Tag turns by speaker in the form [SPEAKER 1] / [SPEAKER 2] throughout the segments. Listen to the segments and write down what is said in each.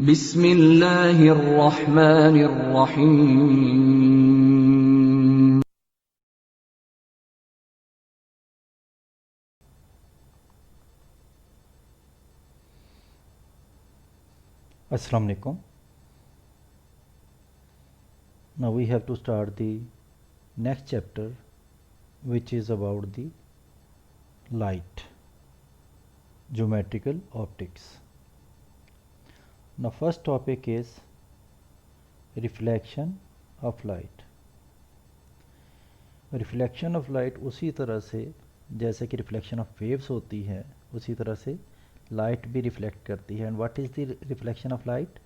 [SPEAKER 1] बिस्मिल्लाहिर्रहमानिर्रहीम।
[SPEAKER 2] Assalamu alaikum. Now we have to start the next chapter, which is about the light, geometrical optics. Now first topic is reflection of light. Reflection of light उसी तरह से जैसे कि reflection of waves होती है उसी तरह से लाइट भी रिफ्लेक्ट करती है. And what is the reflection of light?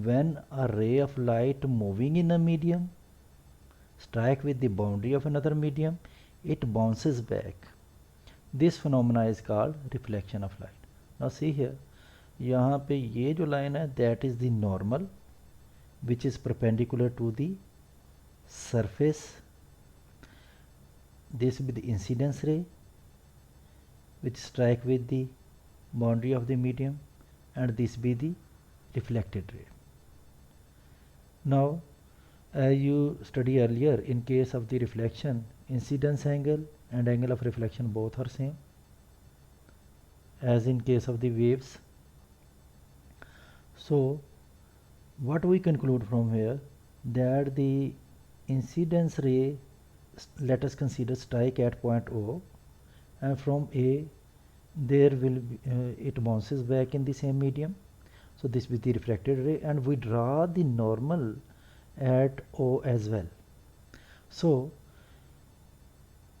[SPEAKER 2] when a ray of light moving in a medium strike with the boundary of another medium, it bounces back. This phenomena is called reflection of light. Now see here, यहाँ पे ये जो line है that is the normal which is perpendicular to the surface. This will be the incidence ray which strike with the boundary of the medium, and this be the reflected ray. Now as you study earlier, in case of the reflection, incidence angle and angle of reflection both are same as in case of the waves. So what we conclude from here, that the incidence ray, let us consider strike at point O, and from A there will be, it bounces back in the same medium. So this will be the refracted ray, and we draw the normal at O as well. So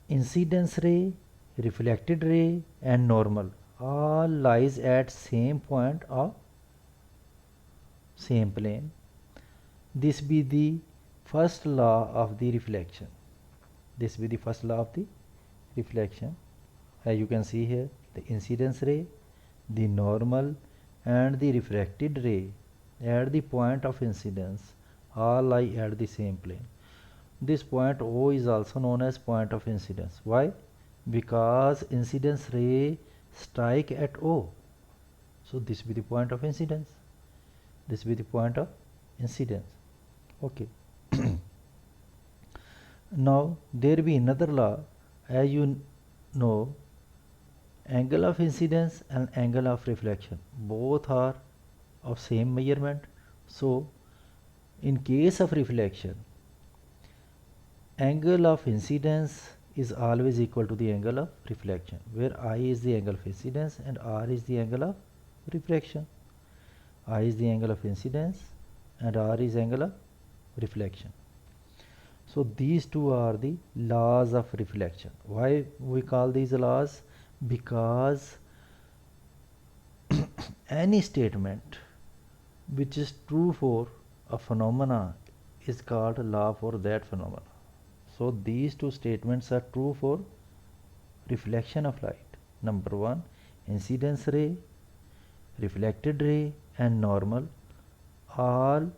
[SPEAKER 2] incidence ray, reflected ray and normal all lies at same point of same plane. This be the first law of the reflection. This be the first law of the reflection. As you can see here, the incidence ray, the normal and the refracted ray at the point of incidence all lie at the same plane. This point O is also known as point of incidence. Why? Because incidence ray strike at O. So this be the point of incidence. This be the point of incidence. Okay. Now there be another law. As you know, angle of incidence and angle of reflection both are of same measurement. So in case of reflection, angle of incidence is always equal to the angle of reflection, where I is the angle of incidence and R is the angle of reflection. I is the angle of incidence and R is angle of reflection. So these two are the laws of reflection. Why we call these laws? Because any statement which is true for a phenomena is called a law for that phenomena. So these two statements are true for reflection of light. Number one, incidence ray, reflected ray and normal all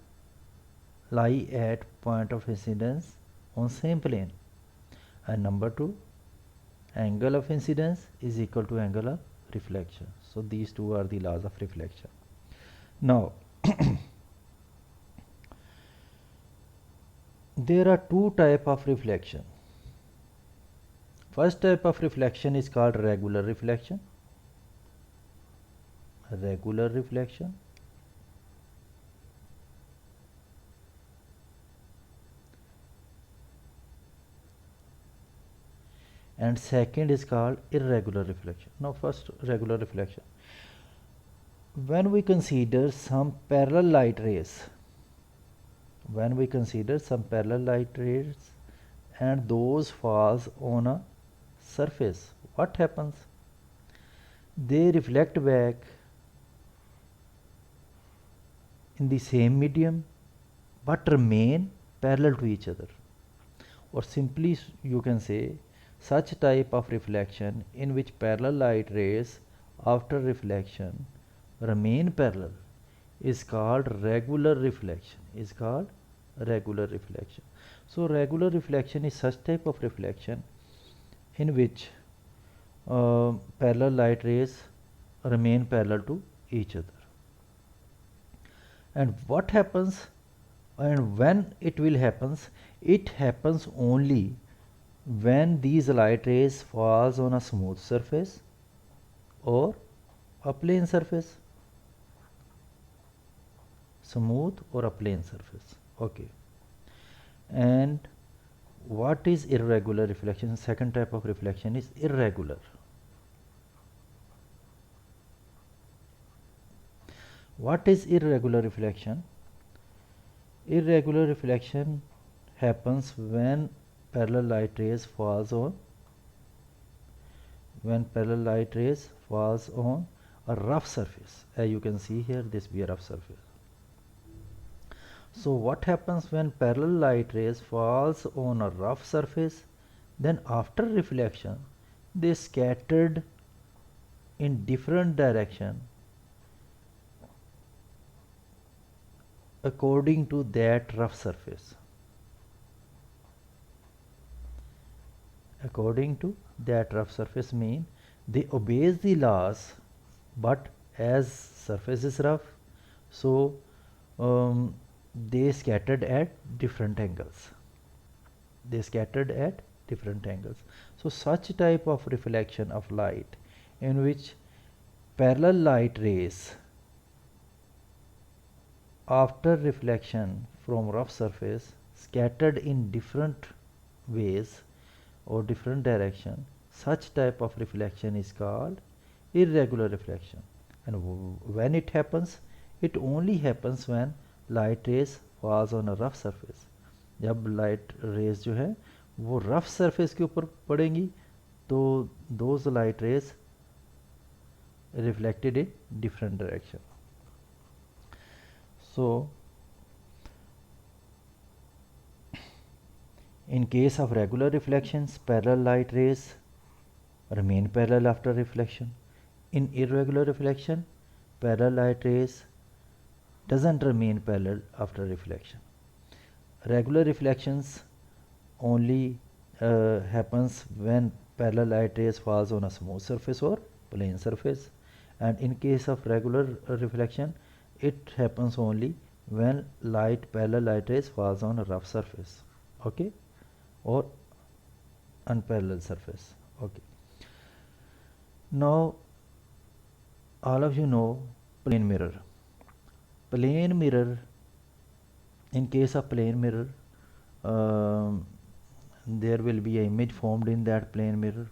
[SPEAKER 2] lie at point of incidence on same plane. And number two, angle of incidence is equal to angle of reflection. So these two are the laws of reflection. Now there are two types of reflection. First type of reflection is called regular reflection. Regular reflection. And second is called irregular reflection. Now first, regular reflection. When we consider some parallel light rays, and those falls on a surface, what happens? They reflect back in the same medium but remain parallel to each other. Or simply you can say, such type of reflection in which parallel light rays after reflection remain parallel is called regular reflection. So regular reflection is such type of reflection in which parallel light rays remain parallel to each other. And what happens and when it will happens, it happens only when these light rays falls on a smooth surface or a plane surface, smooth or a plane surface. Okay. And what is irregular reflection? Second type of reflection is irregular. What is irregular reflection? Irregular reflection happens when parallel light rays falls on a rough surface. As you can see here, this be a rough surface. So what happens when parallel light rays falls on a rough surface? Then after reflection, they scattered in different direction according to that rough surface. According to that rough surface mean they obeys the laws, but as surface is rough, so they scattered at different angles. So such type of reflection of light in which parallel light rays after reflection from rough surface scattered in different ways or different direction, such type of reflection is called irregular reflection. And when it happens, it only happens when light rays falls on a rough surface. जब light rays जो है वो rough surface के ऊपर पड़ेंगी तो those light rays reflected in different direction. So in case of regular reflections, parallel light rays remain parallel after reflection. In irregular reflection, parallel light rays doesn't remain parallel after reflection. Regular reflections only happens when parallel light rays falls on a smooth surface or plane surface, and in case of regular reflection it happens only when parallel light rays falls on a rough surface, okay, or unparalleled surface. Okay, now all of you know plane mirror. In case of plane mirror, there will be an image formed in that plane mirror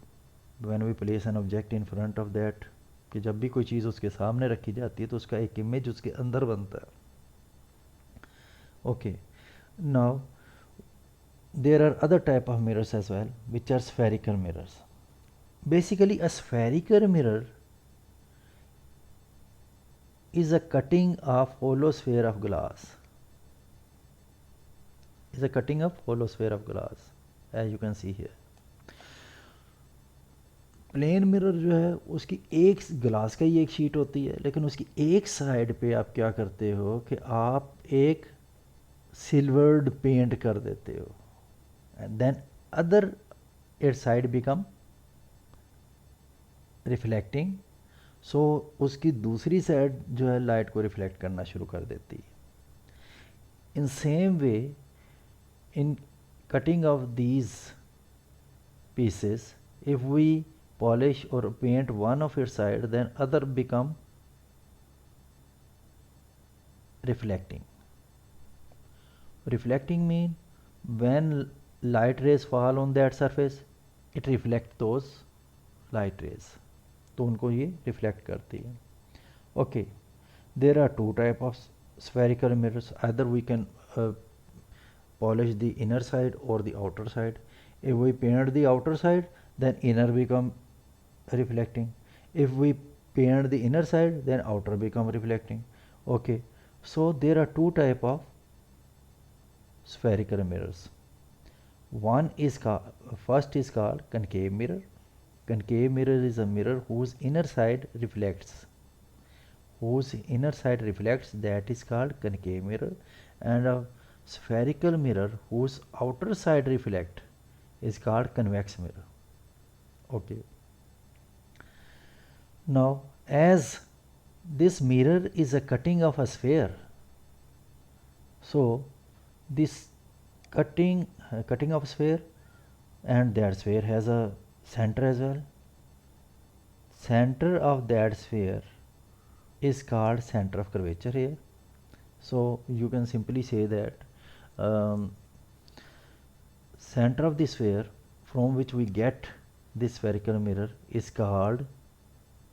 [SPEAKER 2] when we place an object in front of that. कि जब भी कोई चीज़ उसके सामने रखी जाती है तो उसका एक इमेज उसके अंदर बनता है. Okay, now there are other type of mirrors as well, which are spherical mirrors. Basically a spherical mirror is a cutting of hollow sphere of glass. As you can see here. Plane mirror जो है उसकी एक glass का ही एक sheet होती है, लेकिन उसकी एक साइड पे आप क्या करते हो कि आप एक सिल्वर्ड पेंट कर देते हो, and then other it side become reflecting. So उसकी दूसरी साइड जो है लाइट को रिफ्लेक्ट करना शुरू कर देती है. In same way in cutting of these pieces, if we polish or paint one of its side, then other become reflecting. Reflecting mean when light rays fall on that surface, it reflects those light rays, तो उनको ये reflect करती है. Okay, there are two type of spherical mirrors. Either we can polish the inner side or the outer side. If we paint the outer side, then inner become reflecting. If we paint the inner side, then outer become reflecting. Okay, so there are two type of spherical mirrors. First is called concave mirror. Concave mirror is a mirror whose inner side reflects. That is called concave mirror. And a spherical mirror whose outer side reflect is called convex mirror. Okay, now as this mirror is a cutting of a sphere, So this cutting of sphere, and that sphere has a center as well. Center of that sphere is called center of curvature here. So you can simply say that center of the sphere from which we get this spherical mirror is called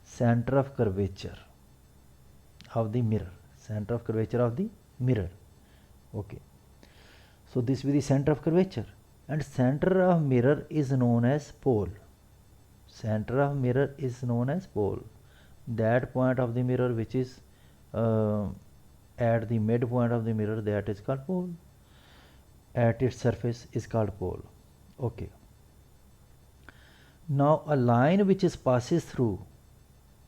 [SPEAKER 2] center of curvature of the mirror. Center of curvature of the mirror. Okay. So this will be the center of curvature, and center of mirror is known as pole. Center of mirror is known as pole. That point of the mirror which is at the midpoint of the mirror, that is called pole. At its surface is called pole. Okay. Now a line which is passes through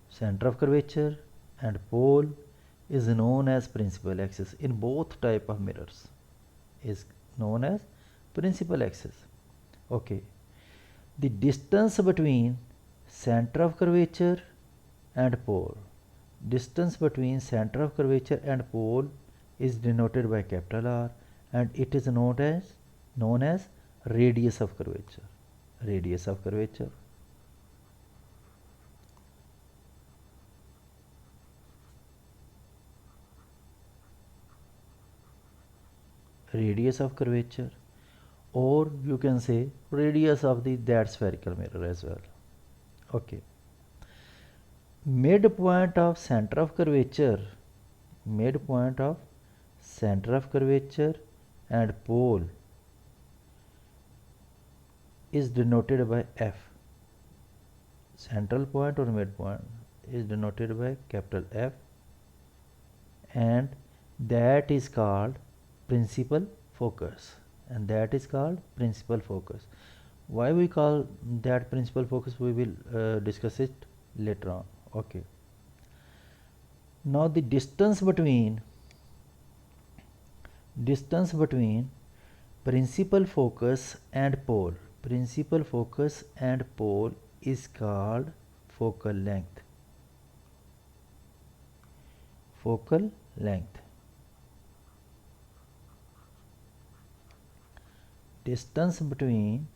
[SPEAKER 2] center of curvature and pole is known as principal axis. In both type of mirrors is known as principal axis. Okay. The distance between center of curvature and pole, distance between center of curvature and pole is denoted by capital R, and it is known as radius of curvature. Radius of curvature. Radius of curvature, or you can say radius of that spherical mirror as well. Okay. Midpoint of center of curvature, midpoint of center of curvature and pole is denoted by F. Central point or midpoint is denoted by capital F, and that is called principal focus, and that is called principal focus. Why we call that principal focus, we will discuss it later on. Okay. Now the distance between principal focus and pole, principal focus and pole is called focal length. Focal length. Distance between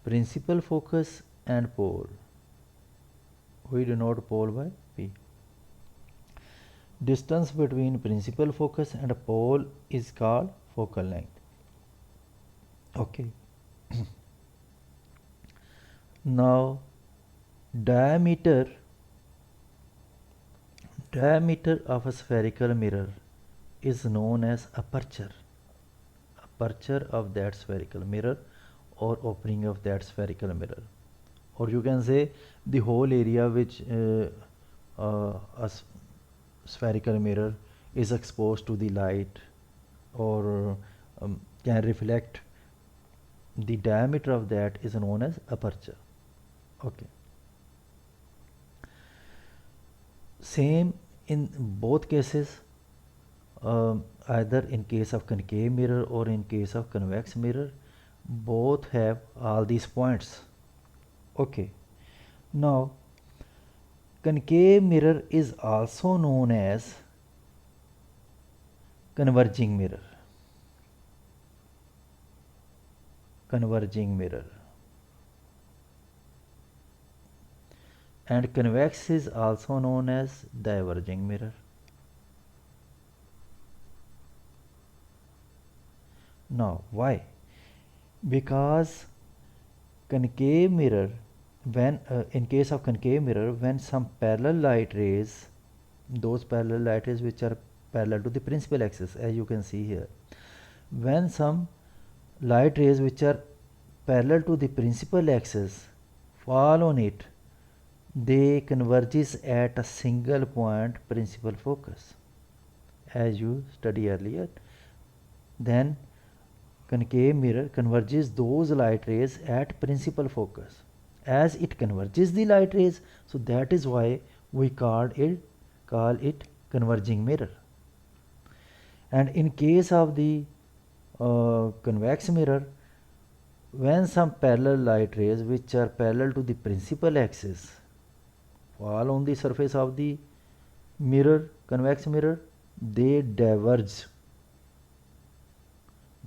[SPEAKER 2] principal focus and pole, we denote pole by P. Distance between principal focus and pole is called focal length. Okay. Now diameter of a spherical mirror is known as aperture. Aperture of that spherical mirror, or opening of that spherical mirror, or you can say the whole area which a spherical mirror is exposed to the light or can reflect, the diameter of that is known as aperture. Okay. Same in both cases, either in case of concave mirror or in case of convex mirror, both have all these points. Okay. Now concave mirror is also known as converging mirror. Converging mirror. And convex is also known as diverging mirror. Now why? Because concave mirror, when in case of concave mirror, when some parallel light rays, those parallel light rays which are parallel to the principal axis, as you can see here, when some light rays which are parallel to the principal axis fall on it, they converges at a single point principal focus, as you studied earlier. Then concave mirror converges those light rays at principal focus. As it converges the light rays, so that is why we call it converging mirror. And in case of the convex mirror, when some parallel light rays which are parallel to the principal axis fall on the surface of the mirror, convex mirror, they diverge.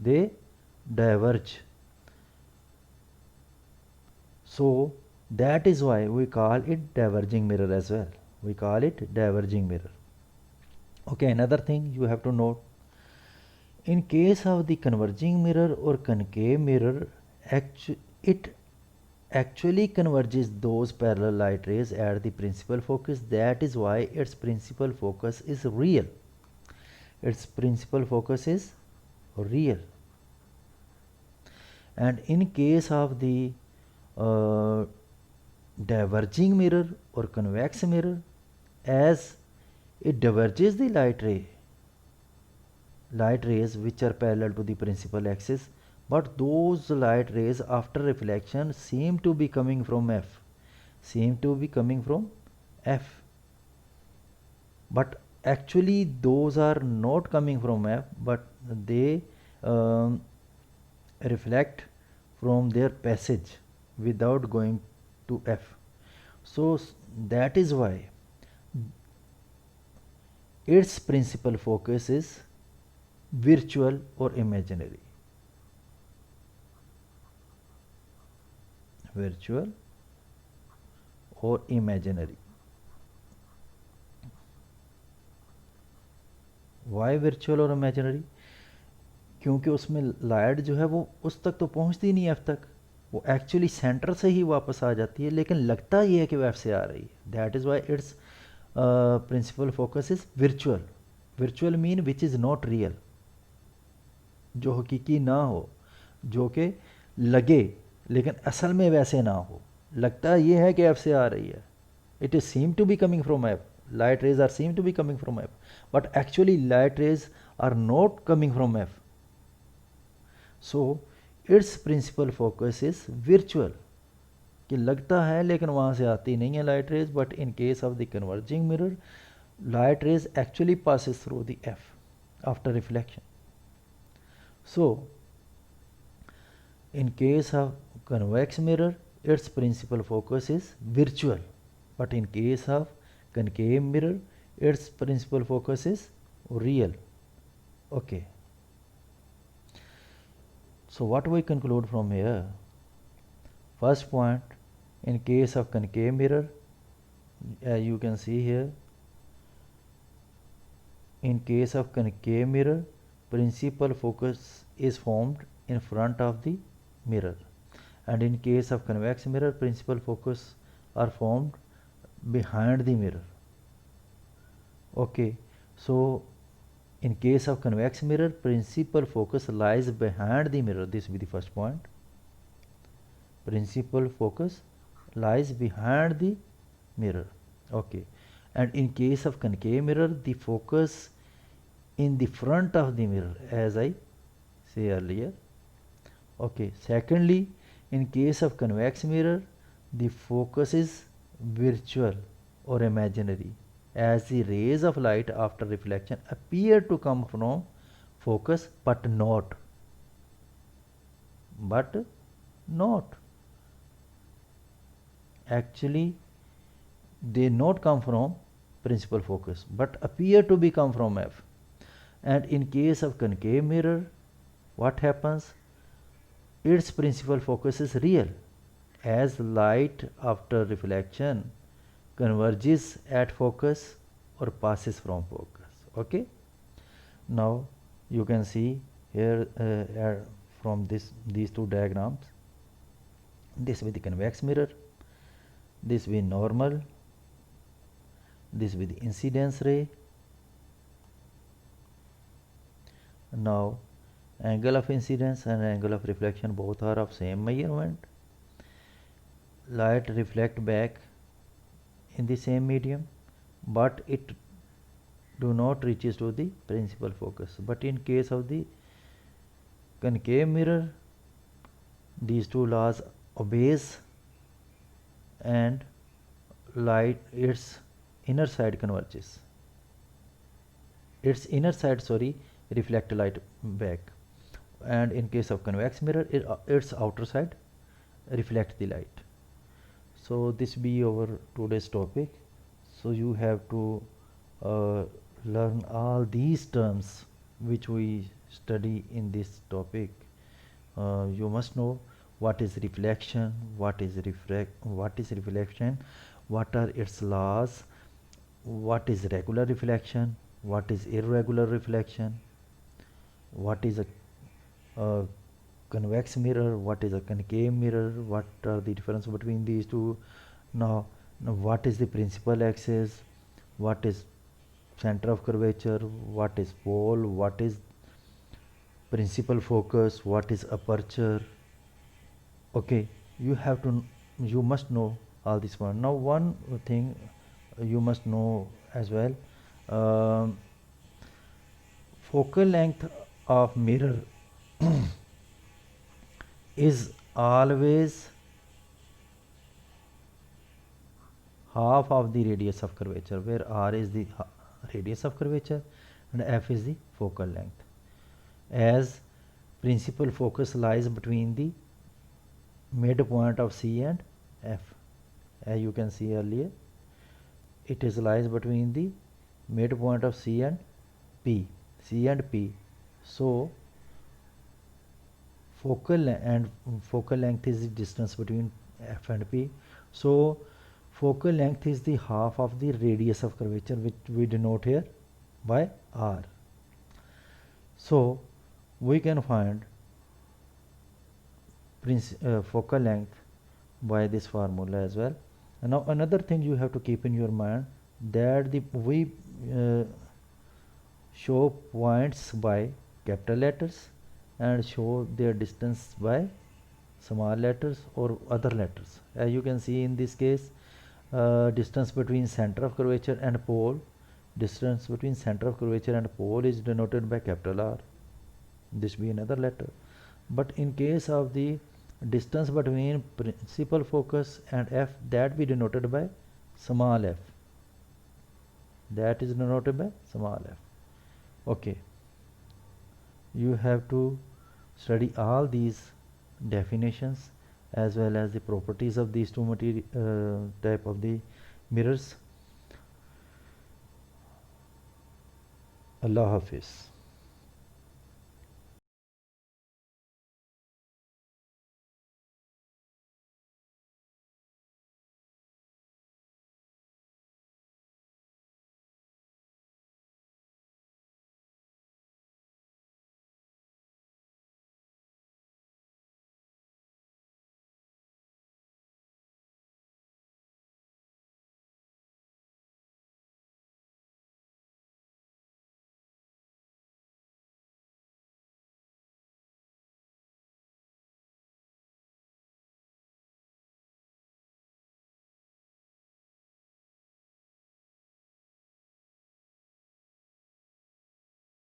[SPEAKER 2] They diverge. So that is why we call it diverging mirror as well. We call it diverging mirror. Okay, another thing you have to note, in case of the converging mirror or concave mirror, it actually converges those parallel light rays at the principal focus. That is why its principal focus is real. Its principal focus is real. And in case of the diverging mirror or convex mirror, as it diverges the light rays which are parallel to the principal axis, but those light rays after reflection seem to be coming from F, but actually those are not coming from F, but they reflect from their passage without going to F. So that is why its principal focus is virtual or imaginary. Virtual or imaginary. Why virtual और imaginary? क्योंकि उसमें light जो है वो उस तक तो पहुंचती नहीं एफ तक, वो एक्चुअली सेंटर से ही वापस आ जाती है, लेकिन लगता ये है कि वो एफ से आ रही है. That is why its principal focus is virtual. Virtual mean which is not real, जो हकीकी ना हो, जो कि लगे लेकिन असल में वैसे ना हो. लगता ये है कि एफ से आ रही है, it is seem to be coming from F, light rays are seem to be coming from F, but actually light rays are not coming from F. So its principal focus is virtual, कि लगता है लेकिन वहाँ से आती नहीं है light rays, but in case of the converging mirror, light rays actually passes through the F after reflection. So in case of convex mirror, its principal focus is virtual, but in case of concave mirror, its principal focus is real. Okay, so what we conclude from here? First point, in case of concave mirror, you can see here, in case of concave mirror, principal focus is formed in front of the mirror, and in case of convex mirror, principal focus are formed behind the mirror. Okay, so in case of convex mirror, principal focus lies behind the mirror. This will be the first point. Principal focus lies behind the mirror. Okay, and in case of concave mirror, the focus in the front of the mirror, as I say earlier. Okay, secondly, in case of convex mirror, the focus is virtual or imaginary, as the rays of light after reflection appear to come from focus but not. Actually they not come from principal focus but appear to be come from F. And in case of concave mirror, what happens? Its principal focus is real, as light after reflection converges at focus or passes from focus. Okay, now you can see here from these two diagrams, this with the convex mirror, this with normal, this with the incidence ray. Now angle of incidence and angle of reflection both are of same measurement. Light reflect back in the same medium, but it do not reaches to the principal focus. But in case of the concave mirror, these two laws obeys, and light its inner side converges. Its inner side reflect light back, and in case of convex mirror, its outer side reflect the light. So this be our today's topic. So you have to learn all these terms which we study in this topic. You must know what is reflection, what is reflection, what are its laws, what is regular reflection, what is irregular reflection, what is a convex mirror, what is a concave mirror, what are the difference between these two. Now what is the principal axis, what is center of curvature, what is pole, what is principal focus, what is aperture. Okay, you must know all this one. Now one thing you must know as well, um, focal length of mirror is always half of the radius of curvature, where r is the radius of curvature and f is the focal length, as principal focus lies between the midpoint of C and F. As you can see earlier, it is lies between the midpoint of C and P. So focal length is the distance between F and P. So focal length is the half of the radius of curvature, which we denote here by R. So we can find focal length by this formula as well. And now another thing you have to keep in your mind, that we show points by capital letters and show their distance by small letters or other letters. As you can see in this case, distance between center of curvature and pole, distance between center of curvature and pole is denoted by capital R. This be another letter. But in case of the distance between principal focus and F, that be denoted by small f. That is denoted by small f. Okay, you have to study all these definitions as well as the properties of these two type of the mirrors. Allah Hafiz.